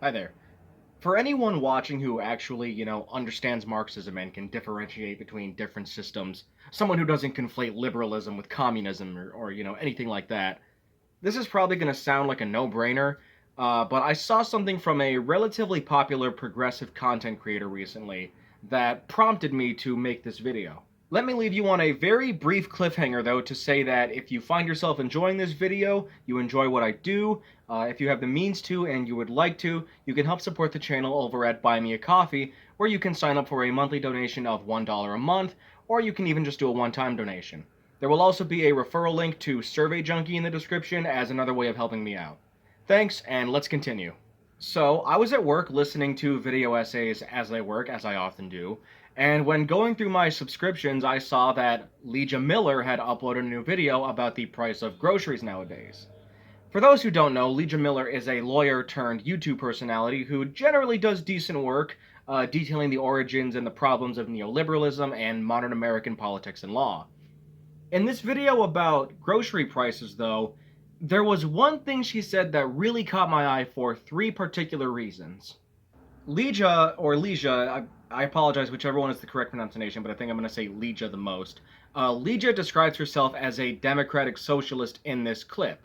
Hi there. For anyone watching who actually, understands Marxism and can differentiate between different systems, someone who doesn't conflate liberalism with communism or anything like that, this is probably going to sound like a no-brainer, but I saw something from a relatively popular progressive content creator recently that prompted me to make this video. Let me leave you on a very brief cliffhanger, though, to say that if you find yourself enjoying this video, you enjoy what I do, if you have the means to and you would like to, you can help support the channel over at Buy Me a Coffee, where you can sign up for a monthly donation of $1 a month, or you can even just do a one-time donation. There will also be a referral link to Survey Junkie in the description as another way of helping me out. Thanks, and let's continue. So, I was at work listening to video essays as I work, as I often do, and when going through my subscriptions, I saw that Leeja Miller had uploaded a new video about the price of groceries nowadays. For those who don't know, Leeja Miller is a lawyer turned YouTube personality who generally does decent work detailing the origins and the problems of neoliberalism and modern American politics and law. In this video about grocery prices, though, there was one thing she said that really caught my eye for three particular reasons. Leeja, or Leeja, I apologize whichever one is the correct pronunciation, but I think I'm going to say Leeja the most. Leeja describes herself as a democratic socialist in this clip,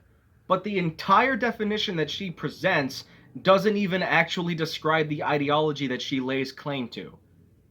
but the entire definition that she presents doesn't even actually describe the ideology that she lays claim to.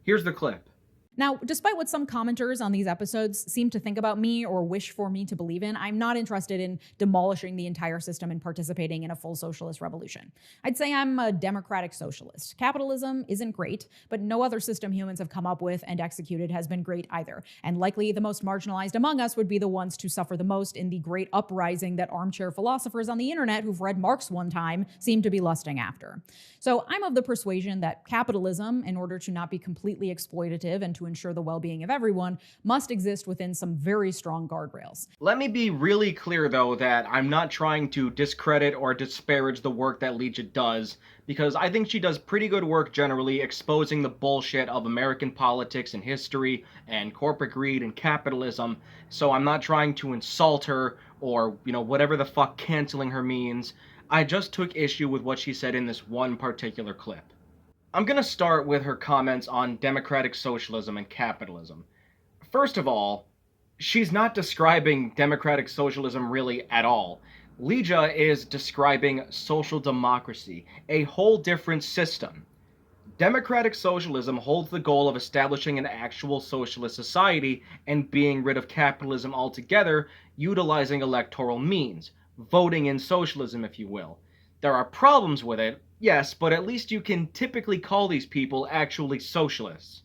Here's the clip. Now, despite what some commenters on these episodes seem to think about me or wish for me to believe in, I'm not interested in demolishing the entire system and participating in a full socialist revolution. I'd say I'm a democratic socialist. Capitalism isn't great, but no other system humans have come up with and executed has been great either. And likely the most marginalized among us would be the ones to suffer the most in the great uprising that armchair philosophers on the internet who've read Marx one time seem to be lusting after. So I'm of the persuasion that capitalism, in order to not be completely exploitative and to ensure the well-being of everyone, must exist within some very strong guardrails. Let me be really clear, though, that I'm not trying to discredit or disparage the work that Leeja does, because I think she does pretty good work generally exposing the bullshit of American politics and history and corporate greed and capitalism, so I'm not trying to insult her or, whatever the fuck canceling her means. I just took issue with what she said in this one particular clip. I'm going to start with her comments on democratic socialism and capitalism. First of all, she's not describing democratic socialism really at all. Leeja is describing social democracy, a whole different system. Democratic socialism holds the goal of establishing an actual socialist society and being rid of capitalism altogether, utilizing electoral means, voting in socialism, if you will. There are problems with it, yes, but at least you can typically call these people actually socialists.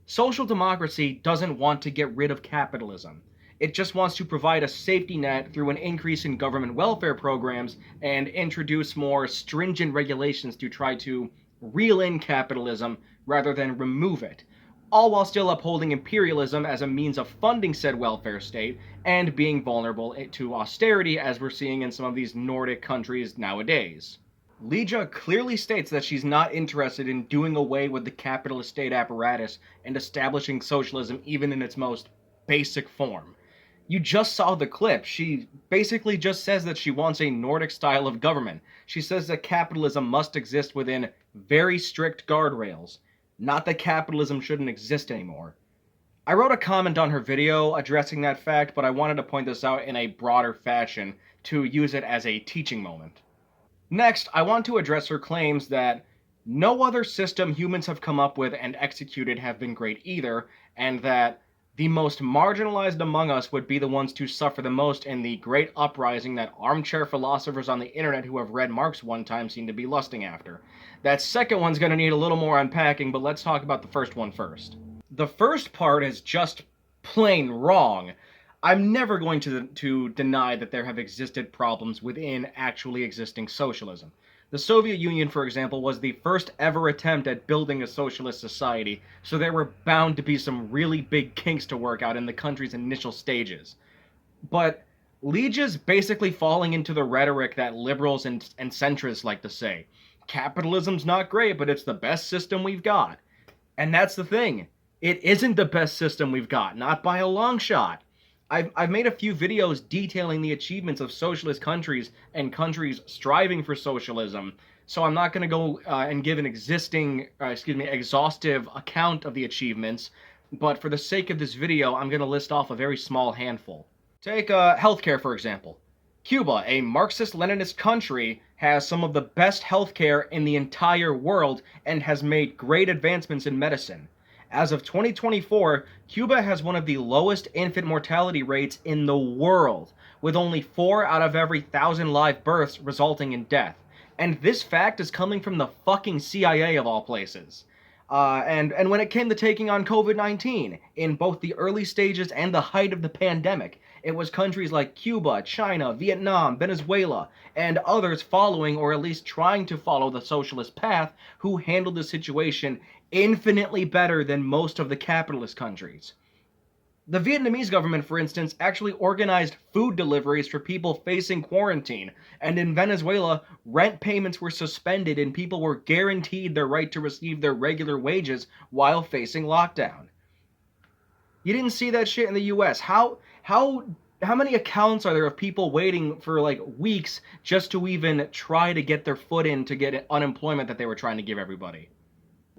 Social democracy doesn't want to get rid of capitalism. It just wants to provide a safety net through an increase in government welfare programs and introduce more stringent regulations to try to reel in capitalism rather than remove it, all while still upholding imperialism as a means of funding said welfare state and being vulnerable to austerity as we're seeing in some of these Nordic countries nowadays. Leeja clearly states that she's not interested in doing away with the capitalist state apparatus and establishing socialism even in its most basic form. You just saw the clip. She basically just says that she wants a Nordic style of government. She says that capitalism must exist within very strict guardrails, not that capitalism shouldn't exist anymore. I wrote a comment on her video addressing that fact, but I wanted to point this out in a broader fashion to use it as a teaching moment. Next, I want to address her claims that no other system humans have come up with and executed have been great either, and that the most marginalized among us would be the ones to suffer the most in the great uprising that armchair philosophers on the internet who have read Marx one time seem to be lusting after. That second one's going to need a little more unpacking, but let's talk about the first one first. The first part is just plain wrong. I'm never going to deny that there have existed problems within actually existing socialism. The Soviet Union, for example, was the first ever attempt at building a socialist society, so there were bound to be some really big kinks to work out in the country's initial stages. But Leeja's basically falling into the rhetoric that liberals and centrists like to say. Capitalism's not great, but it's the best system we've got. And that's the thing. It isn't the best system we've got, not by a long shot. I've made a few videos detailing the achievements of socialist countries and countries striving for socialism, so I'm not going to go and give an exhaustive account of the achievements, but for the sake of this video, I'm going to list off a very small handful. Take healthcare, for example. Cuba, a Marxist-Leninist country, has some of the best healthcare in the entire world and has made great advancements in medicine. As of 2024, Cuba has one of the lowest infant mortality rates in the world, with only 4 out of every 1,000 live births resulting in death. And this fact is coming from the fucking CIA of all places. And when it came to taking on COVID-19, in both the early stages and the height of the pandemic, it was countries like Cuba, China, Vietnam, Venezuela, and others following, or at least trying to follow, the socialist path who handled the situation infinitely better than most of the capitalist countries. The Vietnamese government, for instance, actually organized food deliveries for people facing quarantine, and in Venezuela, rent payments were suspended and people were guaranteed their right to receive their regular wages while facing lockdown. You didn't see that shit in the US. How many accounts are there of people waiting for like weeks just to even try to get their foot in to get unemployment that they were trying to give everybody?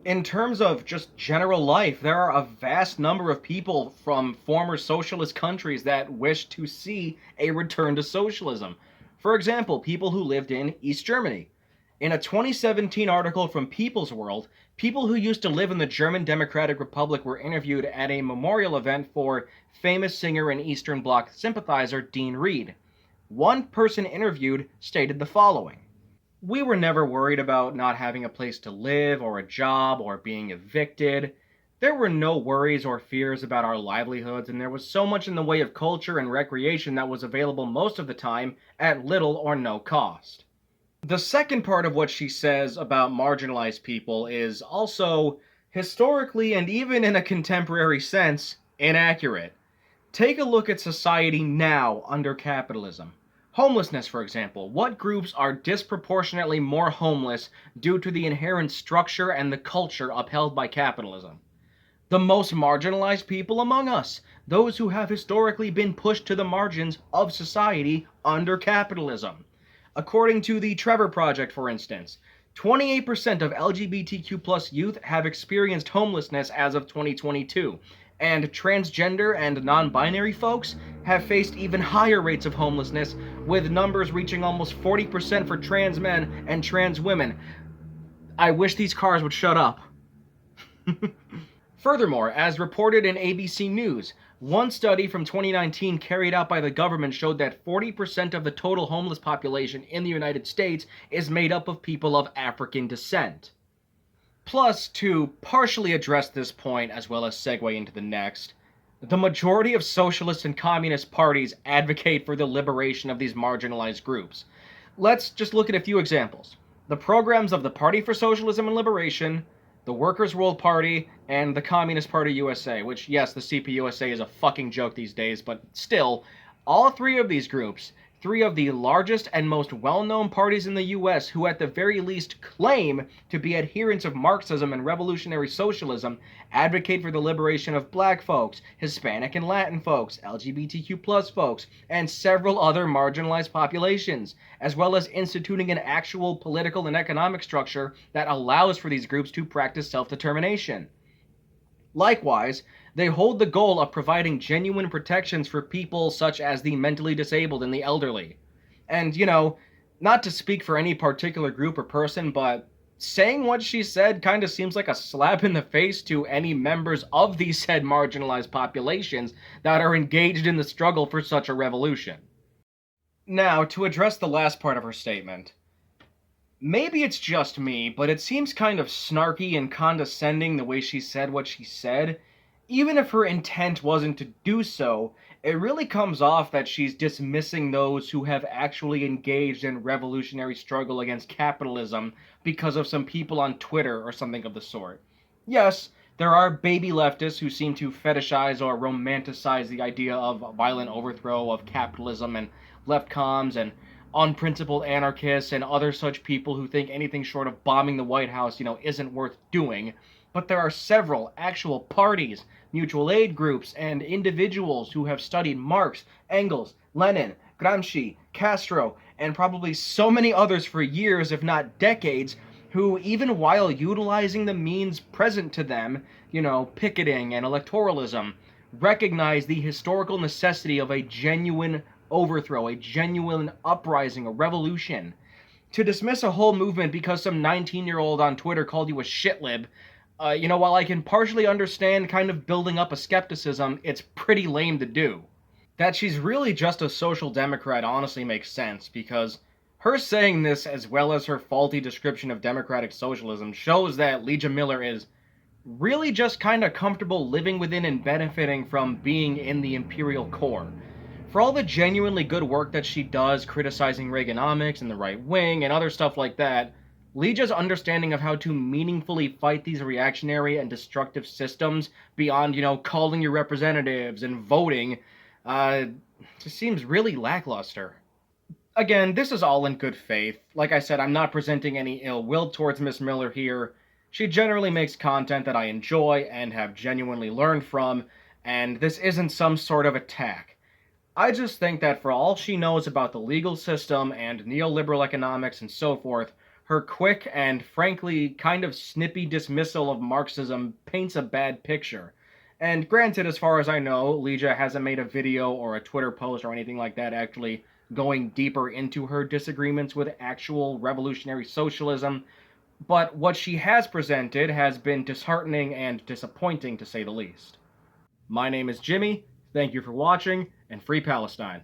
In terms of just general life, there are a vast number of people from former socialist countries that wish to see a return to socialism. For example, people who lived in East Germany. In a 2017 article from People's World, people who used to live in the German Democratic Republic were interviewed at a memorial event for famous singer and Eastern Bloc sympathizer Dean Reed. One person interviewed stated the following: "We were never worried about not having a place to live or a job or being evicted. There were no worries or fears about our livelihoods, and there was so much in the way of culture and recreation that was available most of the time at little or no cost." The second part of what she says about marginalized people is also, historically and even in a contemporary sense, inaccurate. Take a look at society now under capitalism. Homelessness, for example. What groups are disproportionately more homeless due to the inherent structure and the culture upheld by capitalism? The most marginalized people among us, those who have historically been pushed to the margins of society under capitalism. According to the Trevor Project, for instance, 28% of LGBTQ+ youth have experienced homelessness as of 2022, and transgender and non-binary folks have faced even higher rates of homelessness, with numbers reaching almost 40% for trans men and trans women. I wish these cars would shut up. Furthermore, as reported in ABC News, one study from 2019 carried out by the government showed that 40% of the total homeless population in the United States is made up of people of African descent. Plus, to partially address this point as well as segue into the next, the majority of socialist and communist parties advocate for the liberation of these marginalized groups. Let's just look at a few examples. The programs of the Party for Socialism and Liberation, the Workers' World Party, and the Communist Party USA, which, yes, the CPUSA is a fucking joke these days, but still, all three of these groups, three of the largest and most well-known parties in the US who at the very least claim to be adherents of Marxism and revolutionary socialism, advocate for the liberation of black folks, Hispanic and Latin folks, LGBTQ+ folks, and several other marginalized populations, as well as instituting an actual political and economic structure that allows for these groups to practice self-determination. Likewise, they hold the goal of providing genuine protections for people such as the mentally disabled and the elderly. And, not to speak for any particular group or person, but saying what she said kind of seems like a slap in the face to any members of these said marginalized populations that are engaged in the struggle for such a revolution. Now, to address the last part of her statement. Maybe it's just me, but it seems kind of snarky and condescending the way she said what she said. Even if her intent wasn't to do so, it really comes off that she's dismissing those who have actually engaged in revolutionary struggle against capitalism because of some people on Twitter or something of the sort. Yes, there are baby leftists who seem to fetishize or romanticize the idea of violent overthrow of capitalism, and left comms and unprincipled anarchists and other such people who think anything short of bombing the White House, isn't worth doing. But there are several actual parties, mutual aid groups, and individuals who have studied Marx, Engels, Lenin, Gramsci, Castro, and probably so many others for years, if not decades, who, even while utilizing the means present to them, picketing and electoralism, recognize the historical necessity of a genuine overthrow, a genuine uprising, a revolution. To dismiss a whole movement because some 19-year-old on Twitter called you a shitlib, while I can partially understand kind of building up a skepticism, it's pretty lame to do. That she's really just a social democrat honestly makes sense, because her saying this, as well as her faulty description of democratic socialism, shows that Leeja Miller is really just kind of comfortable living within and benefiting from being in the imperial core. For all the genuinely good work that she does criticizing Reaganomics and the right wing and other stuff like that, Leeja's understanding of how to meaningfully fight these reactionary and destructive systems beyond, calling your representatives and voting, uh, just seems really lackluster. Again, this is all in good faith. Like I said, I'm not presenting any ill will towards Miss Miller here. She generally makes content that I enjoy and have genuinely learned from, and this isn't some sort of attack. I just think that for all she knows about the legal system and neoliberal economics and so forth, her quick and frankly kind of snippy dismissal of Marxism paints a bad picture. And granted, as far as I know, Leeja hasn't made a video or a Twitter post or anything like that actually going deeper into her disagreements with actual revolutionary socialism, but what she has presented has been disheartening and disappointing to say the least. My name is Jymee, thank you for watching, and Free Palestine.